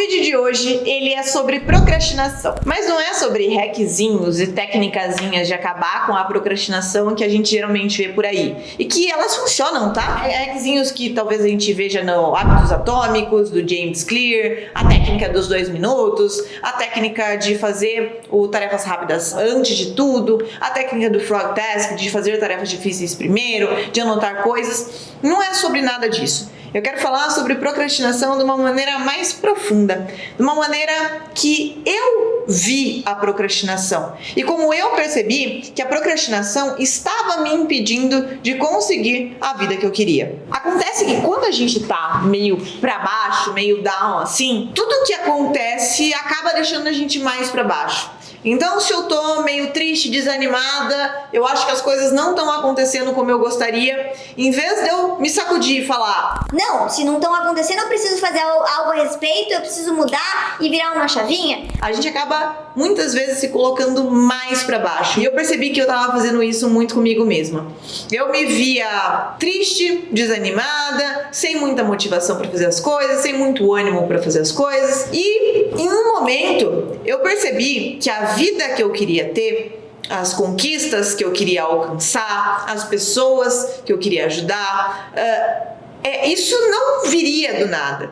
vídeo de hoje, ele é sobre procrastinação, mas não é sobre hackzinhos e técnicazinhas de acabar com a procrastinação que a gente geralmente vê por aí. E que elas funcionam, tá? Hackzinhos que talvez a gente veja no Hábitos Atômicos, do James Clear, a técnica dos 2 minutos, a técnica de fazer o tarefas rápidas antes de tudo, a técnica do Frog Task, de fazer tarefas difíceis primeiro, de anotar coisas. Não é sobre nada disso. Eu quero falar sobre procrastinação de uma maneira mais profunda, de uma maneira que eu vi a procrastinação e como eu percebi que a procrastinação estava me impedindo de conseguir a vida que eu queria. Acontece que quando a gente tá meio pra baixo, meio down assim, tudo que acontece acaba deixando a gente mais pra baixo. Então, se eu tô meio triste, desanimada, eu acho que as coisas não estão acontecendo como eu gostaria, em vez de eu me sacudir e falar: não, se não estão acontecendo, eu preciso fazer algo a respeito, eu preciso mudar e virar uma chavinha. A gente acaba muitas vezes se colocando mais pra baixo. E eu percebi que eu tava fazendo isso muito comigo mesma. Eu me via triste, desanimada, sem muita motivação pra fazer as coisas, sem muito ânimo pra fazer as coisas. E em um momento eu percebi que a vida que eu queria ter, as conquistas que eu queria alcançar, as pessoas que eu queria ajudar, isso não viria do nada.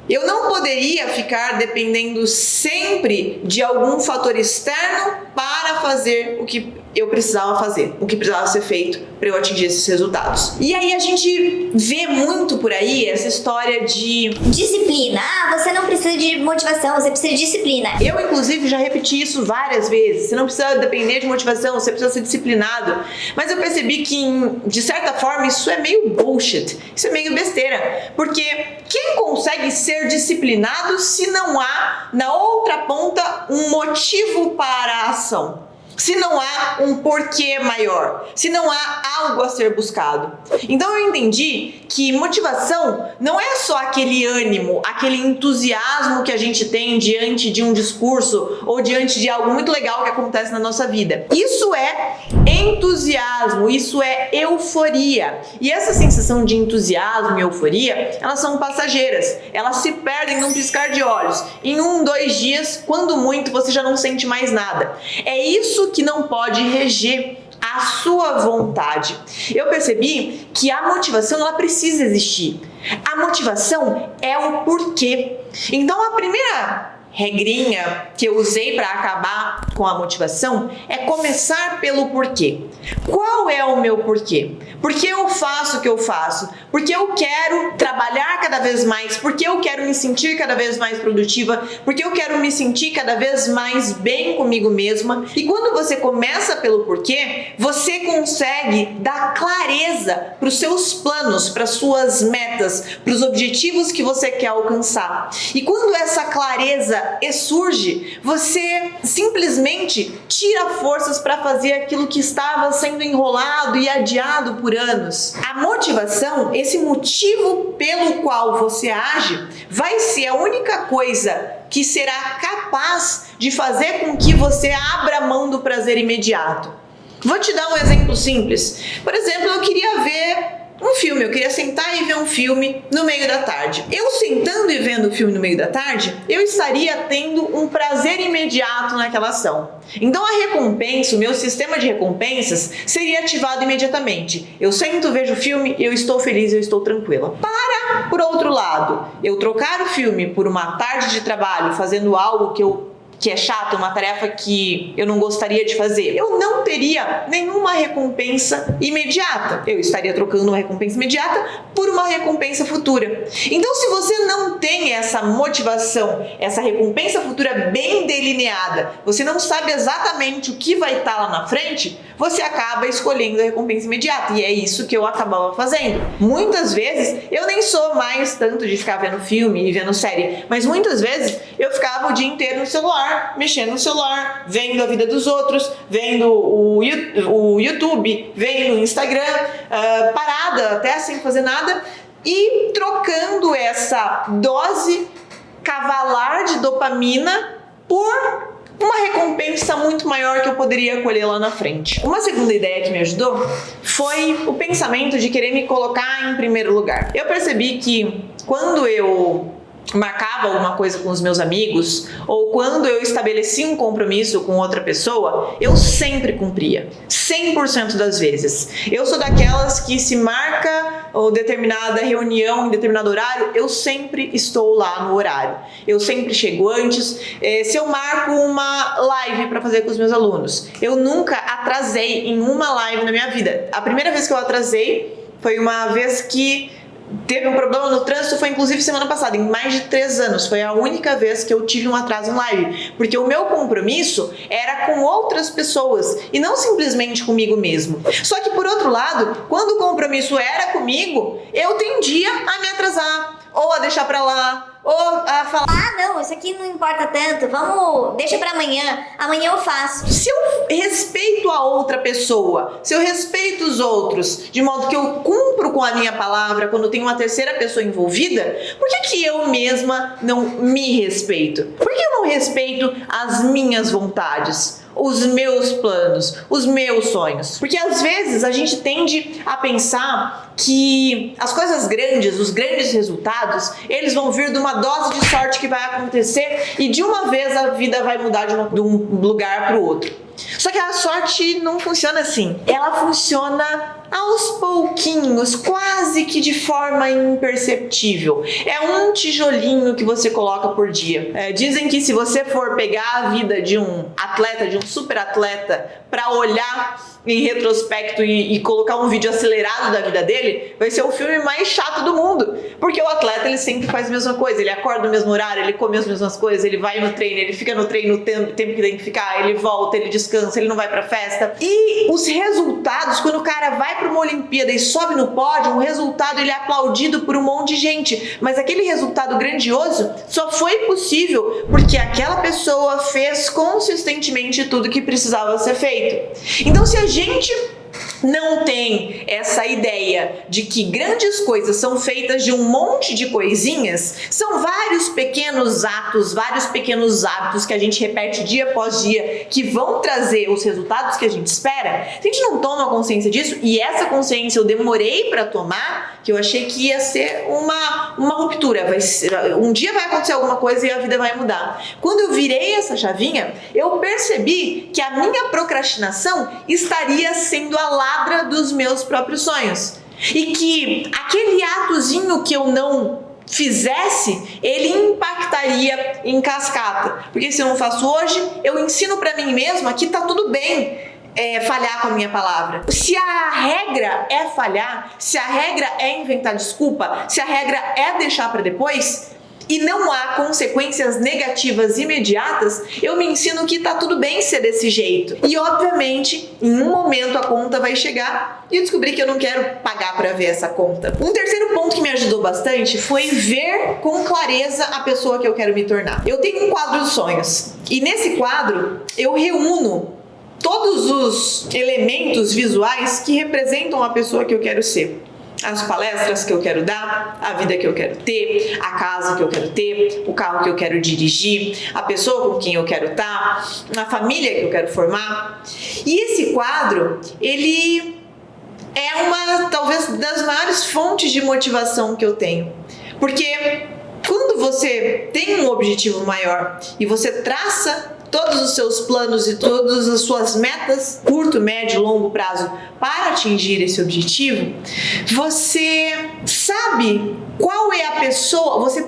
Eu não poderia ficar dependendo sempre de algum fator externo para fazer o que eu precisava fazer, o que precisava ser feito para eu atingir esses resultados. E aí a gente vê muito por aí essa história de disciplina. Você não precisa de motivação, você precisa de disciplina. Eu, inclusive, já repeti isso várias vezes. Você não precisa depender de motivação, você precisa ser disciplinado. Mas eu percebi que, de certa forma, isso é meio bullshit. Isso é meio besteira. Porque quem consegue ser disciplinado se não há, na outra ponta, um motivo para a ação? Se não há um porquê maior, se não há algo a ser buscado. Então eu entendi que motivação não é só aquele ânimo, aquele entusiasmo que a gente tem diante de um discurso ou diante de algo muito legal que acontece na nossa vida. Isso é entusiasmo, isso é euforia. E essa sensação de entusiasmo e euforia, elas são passageiras. Elas se perdem num piscar de olhos. Em 1, 2 dias, quando muito, você já não sente mais nada. É isso que não pode reger a sua vontade. Eu percebi que a motivação, ela precisa existir. A motivação é o porquê. Então a primeira regrinha que eu usei para acabar com a motivação é começar pelo porquê. Qual é o meu porquê? Por que eu faço o que eu faço? Porque eu quero trabalhar cada vez mais, porque eu quero me sentir cada vez mais produtiva, porque eu quero me sentir cada vez mais bem comigo mesma. E quando você começa pelo porquê, você consegue dar clareza para os seus planos, para as suas metas, para os objetivos que você quer alcançar. E quando essa clareza surge, você simplesmente tira forças para fazer aquilo que estava sendo enrolado e adiado por anos. A motivação, esse motivo pelo qual você age, vai ser a única coisa que será capaz de fazer com que você abra mão do prazer imediato. Vou te dar um exemplo simples. Por exemplo, eu queria ver um filme, eu queria sentar e ver um filme no meio da tarde. Eu sentando e vendo o filme no meio da tarde, eu estaria tendo um prazer imediato naquela ação. Então a recompensa, o meu sistema de recompensas seria ativado imediatamente. Eu sento, vejo o filme, eu estou feliz, eu estou tranquila. Por outro lado, eu trocar o filme por uma tarde de trabalho fazendo algo que é chato, uma tarefa que eu não gostaria de fazer, eu não teria nenhuma recompensa imediata. Eu estaria trocando uma recompensa imediata por uma recompensa futura. Então, se você não tem essa motivação, essa recompensa futura bem delineada, você não sabe exatamente o que vai estar lá na frente, você acaba escolhendo a recompensa imediata. E é isso que eu acabava fazendo. Muitas vezes, eu nem sou mais tanto de ficar vendo filme e vendo série, mas muitas vezes eu ficava o dia inteiro no celular, mexendo no celular, vendo a vida dos outros, vendo o YouTube, vendo o Instagram, parada, até sem fazer nada, e trocando essa dose cavalar de dopamina por uma recompensa muito maior que eu poderia colher lá na frente. Uma segunda ideia que me ajudou foi o pensamento de querer me colocar em primeiro lugar. Eu percebi que quando eu marcava alguma coisa com os meus amigos, ou quando eu estabeleci um compromisso com outra pessoa, eu sempre cumpria, 100% das vezes. Eu sou daquelas que se marca ou determinada reunião em determinado horário, eu sempre estou lá no horário. Eu sempre chego antes. Se eu marco uma live para fazer com os meus alunos, eu nunca atrasei em uma live na minha vida. A primeira vez que eu atrasei foi uma vez que teve um problema no trânsito, foi inclusive semana passada, em mais de 3 anos. Foi a única vez que eu tive um atraso em live, porque o meu compromisso era com outras pessoas e não simplesmente comigo mesmo. Só que por outro lado, quando o compromisso era comigo, eu tendia a me atrasar, ou a deixar pra lá, ou a falar: ah, não, isso aqui não importa tanto, deixa pra amanhã eu faço. Se eu respeito a outra pessoa, se eu respeito os outros, de modo que eu cumpro com a minha palavra quando tem uma terceira pessoa envolvida, por que eu mesma não me respeito? Por que eu não respeito as minhas vontades, os meus planos, os meus sonhos? Porque às vezes a gente tende a pensar que as coisas grandes, os grandes resultados, eles vão vir de uma dose de sorte que vai acontecer e de uma vez a vida vai mudar de um lugar para o outro. Só que a sorte não funciona assim. Ela funciona aos pouquinhos, quase que de forma imperceptível. É um tijolinho que você coloca por dia. Dizem que se você for pegar a vida de um atleta, de um super atleta, para olhar em retrospecto e colocar um vídeo acelerado da vida dele, vai ser o filme mais chato do mundo. Porque o atleta, ele sempre faz a mesma coisa. Ele acorda no mesmo horário, ele come as mesmas coisas, ele vai no treino, ele fica no treino o tempo que tem que ficar, ele volta, ele descansa, ele não vai pra festa. E os resultados, quando o cara vai pra uma Olimpíada e sobe no pódio, o resultado ele é aplaudido por um monte de gente. Mas aquele resultado grandioso só foi possível porque aquela pessoa fez consistentemente tudo que precisava ser feito. Então, se a gente não tem essa ideia de que grandes coisas são feitas de um monte de coisinhas, são vários pequenos atos, vários pequenos hábitos que a gente repete dia após dia, que vão trazer os resultados que a gente espera. Se a gente não toma consciência disso, e essa consciência eu demorei para tomar, que eu achei que ia ser uma ruptura, um dia vai acontecer alguma coisa e a vida vai mudar. Quando eu virei essa chavinha, eu percebi que a minha procrastinação estaria sendo a ladra dos meus próprios sonhos. E que aquele atozinho que eu não fizesse, ele impactaria em cascata. Porque se eu não faço hoje, eu ensino para mim mesma que tá tudo bem falhar com a minha palavra. Se a regra é falhar, se a regra é inventar desculpa, se a regra é deixar para depois, e não há consequências negativas imediatas, eu me ensino que tá tudo bem ser desse jeito. E obviamente, em um momento a conta vai chegar e eu descobri que eu não quero pagar para ver essa conta. Um terceiro ponto que me ajudou bastante foi ver com clareza a pessoa que eu quero me tornar. Eu tenho um quadro de sonhos e nesse quadro eu reúno todos os elementos visuais que representam a pessoa que eu quero ser. As palestras que eu quero dar, a vida que eu quero ter, a casa que eu quero ter, o carro que eu quero dirigir, a pessoa com quem eu quero estar, a família que eu quero formar. E esse quadro, ele é uma, talvez, das maiores fontes de motivação que eu tenho. Porque quando você tem um objetivo maior e você traça todos os seus planos e todas as suas metas, curto, médio, longo prazo, para atingir esse objetivo, você sabe qual é a pessoa, você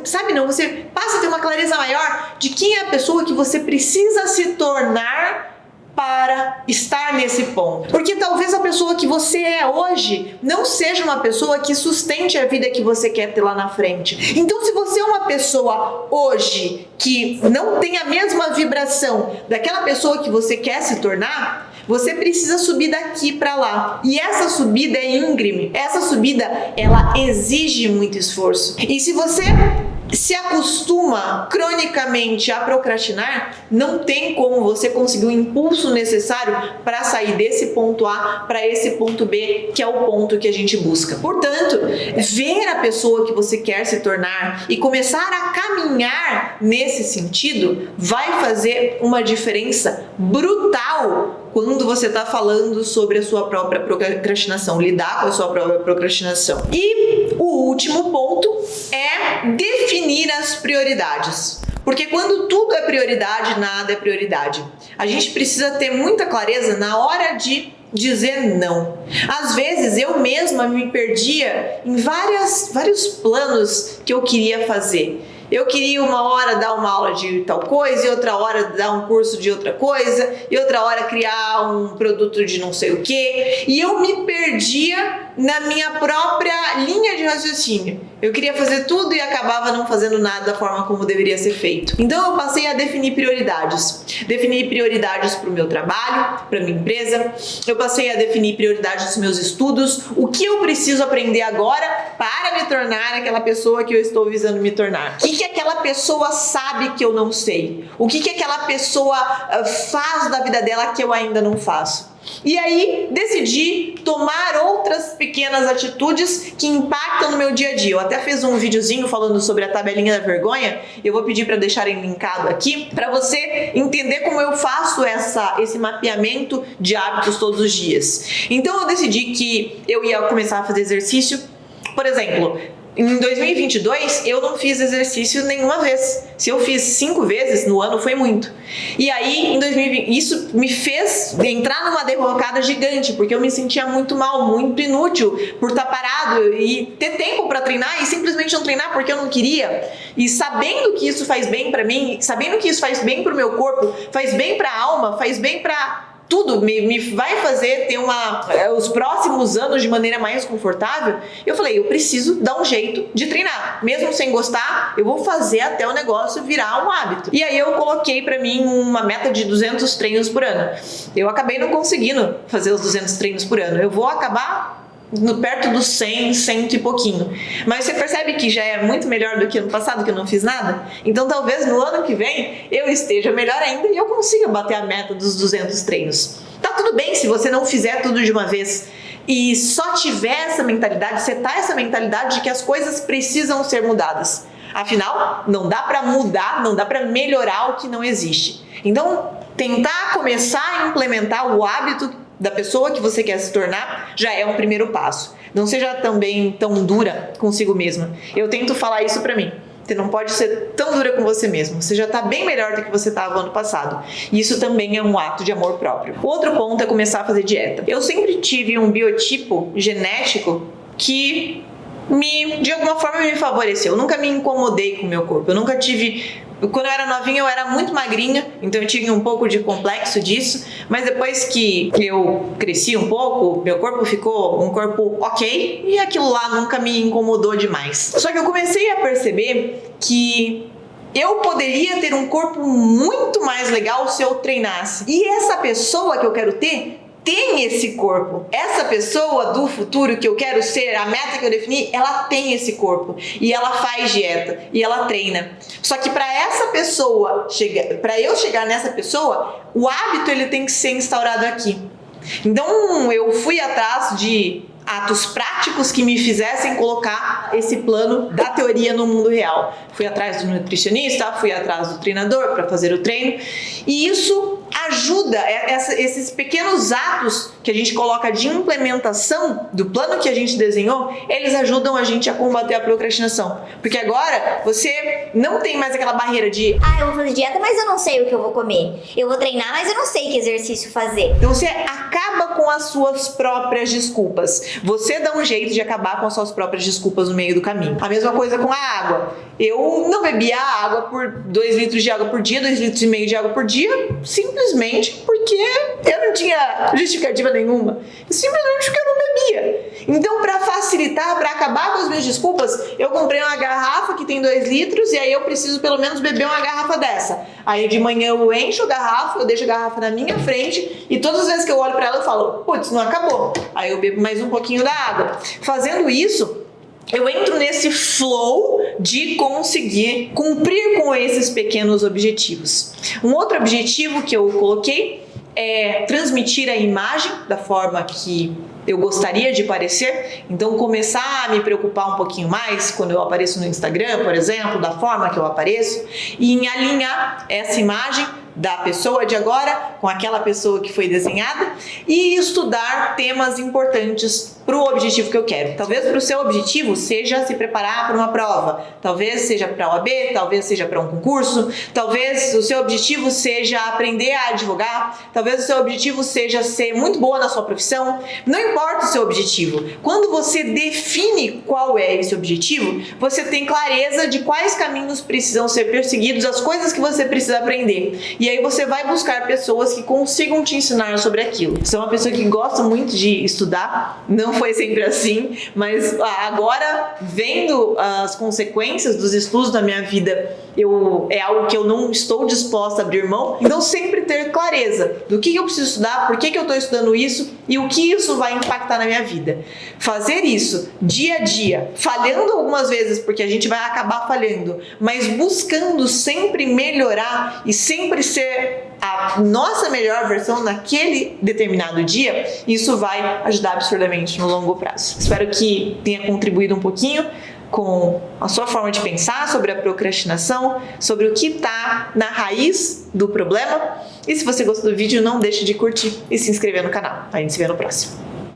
passa a ter uma clareza maior de quem é a pessoa que você precisa se tornar para estar nesse ponto. Porque talvez a pessoa que você é hoje não seja uma pessoa que sustente a vida que você quer ter lá na frente. Então, se você é uma pessoa hoje que não tem a mesma vibração daquela pessoa que você quer se tornar, você precisa subir daqui para lá. E essa subida é íngreme. Essa subida, ela exige muito esforço. E se você se acostuma cronicamente a procrastinar, não tem como você conseguir o impulso necessário para sair desse ponto A para esse ponto B, que é o ponto que a gente busca. Portanto, ver a pessoa que você quer se tornar e começar a caminhar nesse sentido vai fazer uma diferença brutal quando você está falando sobre a sua própria procrastinação, lidar com a sua própria procrastinação. E o último ponto é é definir as prioridades. Porque quando tudo é prioridade, nada é prioridade. A gente precisa ter muita clareza na hora de dizer não. Às vezes eu mesma me perdia em vários planos que eu queria fazer. Eu queria uma hora dar uma aula de tal coisa, e outra hora dar um curso de outra coisa, e outra hora criar um produto de não sei o quê. E eu me perdia na minha própria linha de raciocínio. Eu queria fazer tudo e acabava não fazendo nada da forma como deveria ser feito. Então eu passei a definir prioridades. Definir prioridades para o meu trabalho, para a minha empresa. Eu passei a definir prioridades dos meus estudos. O que eu preciso aprender agora para me tornar aquela pessoa que eu estou visando me tornar. O que aquela pessoa sabe que eu não sei? O que aquela pessoa faz da vida dela que eu ainda não faço? E aí decidi tomar outras pequenas atitudes que impactam no meu dia a dia. Eu até fiz um videozinho falando sobre a tabelinha da vergonha. Eu vou pedir para deixarem linkado aqui para você entender como eu faço esse mapeamento de hábitos todos os dias. Então eu decidi que eu ia começar a fazer exercício. Por exemplo, em 2022, eu não fiz exercício nenhuma vez. Se eu fiz 5 vezes no ano, foi muito. E aí, em 2020, isso me fez entrar numa derrocada gigante, porque eu me sentia muito mal, muito inútil por estar parado e ter tempo para treinar e simplesmente não treinar porque eu não queria. E sabendo que isso faz bem para mim, sabendo que isso faz bem para o meu corpo, faz bem para a alma, faz bem para tudo, me vai fazer ter os próximos anos de maneira mais confortável. Eu falei, eu preciso dar um jeito de treinar. Mesmo sem gostar, eu vou fazer até o negócio virar um hábito. E aí eu coloquei pra mim uma meta de 200 treinos por ano. Eu acabei não conseguindo fazer os 200 treinos por ano. Eu vou acabar perto dos 100 e pouquinho. Mas você percebe que já é muito melhor do que ano passado, que eu não fiz nada? Então talvez no ano que vem eu esteja melhor ainda e eu consiga bater a meta dos 200 treinos. Tá tudo bem se você não fizer tudo de uma vez e só tiver essa mentalidade, setar essa mentalidade de que as coisas precisam ser mudadas. Afinal, não dá para mudar, não dá para melhorar o que não existe. Então, tentar começar a implementar o hábito da pessoa que você quer se tornar já é um primeiro passo. Não seja também tão dura consigo mesma. Eu tento falar isso pra mim. Você não pode ser tão dura com você mesmo. Você já está bem melhor do que você estava ano passado. E isso também é um ato de amor próprio. O outro ponto é começar a fazer dieta. Eu sempre tive um biotipo genético que de alguma forma me favoreceu. Eu nunca me incomodei com o meu corpo. Eu nunca tive... Quando eu era novinha, eu era muito magrinha, então eu tinha um pouco de complexo disso, mas depois que eu cresci um pouco, meu corpo ficou um corpo ok, e aquilo lá nunca me incomodou demais. Só que eu comecei a perceber que eu poderia ter um corpo muito mais legal se eu treinasse. E essa pessoa que eu quero ter tem esse corpo. Essa pessoa do futuro que eu quero ser, a meta que eu defini, ela tem esse corpo. E ela faz dieta. E ela treina. Só que para essa pessoa, para eu chegar nessa pessoa, o hábito ele tem que ser instaurado aqui. Então eu fui atrás de atos práticos que me fizessem colocar esse plano da teoria no mundo real. Fui atrás do nutricionista, fui atrás do treinador para fazer o treino. E isso ajuda, esses pequenos atos que a gente coloca de implementação do plano que a gente desenhou, eles ajudam a gente a combater a procrastinação. Porque agora você não tem mais aquela barreira de eu vou fazer dieta, mas eu não sei o que eu vou comer. Eu vou treinar, mas eu não sei que exercício fazer. Então você acaba com as suas próprias desculpas. Você dá um jeito de acabar com as suas próprias desculpas no meio do caminho. A mesma coisa com a água. Eu não bebia água por 2 litros de água por dia, 2,5 litros de água por dia, simplesmente porque eu não tinha justificativa nenhuma. Simplesmente porque eu não bebia. Então, para facilitar, para acabar com as minhas desculpas, eu comprei uma garrafa que tem 2 litros e aí eu preciso pelo menos beber uma garrafa dessa. Aí de manhã eu encho a garrafa, eu deixo a garrafa na minha frente e todas as vezes que eu olho para ela eu falo, putz, não acabou. Aí eu bebo mais um pouquinho da água. Fazendo isso, eu entro nesse flow de conseguir cumprir com esses pequenos objetivos. Um outro objetivo que eu coloquei é transmitir a imagem da forma que eu gostaria de parecer. Então começar a me preocupar um pouquinho mais quando eu apareço no Instagram, por exemplo, da forma que eu apareço, e em alinhar essa imagem da pessoa de agora com aquela pessoa que foi desenhada e estudar temas importantes para o objetivo que eu quero. Talvez para o seu objetivo seja se preparar para uma prova, talvez seja para a OAB, talvez seja para um concurso, talvez o seu objetivo seja aprender a advogar, talvez o seu objetivo seja ser muito boa na sua profissão. Não importa o seu objetivo. Quando você define qual é esse objetivo, você tem clareza de quais caminhos precisam ser perseguidos, as coisas que você precisa aprender. E aí você vai buscar pessoas que consigam te ensinar sobre aquilo. Sou uma pessoa que gosta muito de estudar, não foi sempre assim, mas agora, vendo as consequências dos estudos na minha vida, é algo que eu não estou disposta a abrir mão. Então, sempre ter clareza do que eu preciso estudar, por que eu estou estudando isso e o que isso vai impactar na minha vida. Fazer isso dia a dia, falhando algumas vezes, porque a gente vai acabar falhando, mas buscando sempre melhorar e sempre ser a nossa melhor versão naquele determinado dia, isso vai ajudar absurdamente no longo prazo. Espero que tenha contribuído um pouquinho com a sua forma de pensar sobre a procrastinação, sobre o que está na raiz do problema. E se você gostou do vídeo, não deixe de curtir e se inscrever no canal. A gente se vê no próximo.